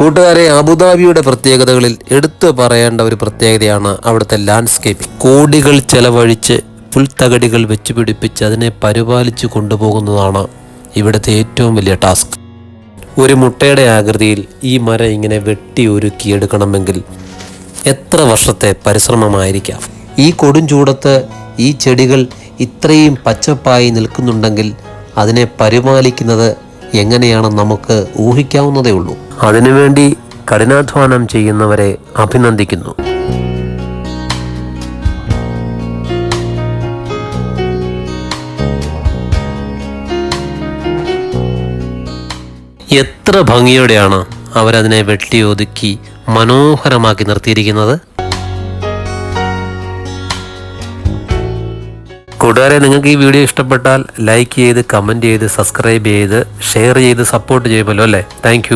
കൂട്ടുകാരെ, അബുദാബിയുടെ പ്രത്യേകതകളിൽ എടുത്തു പറയേണ്ട ഒരു പ്രത്യേകതയാണ് അവിടുത്തെ ലാൻഡ്സ്കേപ്പിംഗ്. കോടികൾ ചെലവഴിച്ച് പുൽത്തകടികൾ വെച്ച് പിടിപ്പിച്ച് അതിനെ പരിപാലിച്ചു കൊണ്ടുപോകുന്നതാണ് ഇവിടുത്തെ ഏറ്റവും വലിയ ടാസ്ക്. ഒരു മുട്ടയുടെ ആകൃതിയിൽ ഈ മരം ഇങ്ങനെ വെട്ടി ഒരുക്കിയെടുക്കണമെങ്കിൽ എത്ര വർഷത്തെ പരിശ്രമമായിരിക്കാം. ഈ കൊടും ചൂടത്ത് ഈ ചെടികൾ ഇത്രയും പച്ചപ്പായി നിൽക്കുന്നുണ്ടെങ്കിൽ അതിനെ പരിപാലിക്കുന്നത് എങ്ങനെയാണെന്ന് നമുക്ക് ഊഹിക്കാവുന്നതേ ഉള്ളൂ. അതിനുവേണ്ടി കഠിനാധ്വാനം ചെയ്യുന്നവരെ അഭിനന്ദിക്കുന്നു. എത്ര ഭംഗിയോടെയാണ് അവരതിനെ വെട്ടിയൊതുക്കി മനോഹരമാക്കി നിർത്തിയിരിക്കുന്നത്. കൂട്ടുകാരെ, നിങ്ങൾക്ക് ഈ വീഡിയോ ഇഷ്ടപ്പെട്ടാൽ ലൈക്ക് ചെയ്ത്, കമൻറ്റ് ചെയ്ത്, സബ്സ്ക്രൈബ് ചെയ്ത്, ഷെയർ ചെയ്ത് സപ്പോർട്ട് ചെയ്യുമല്ലോ അല്ലേ? താങ്ക്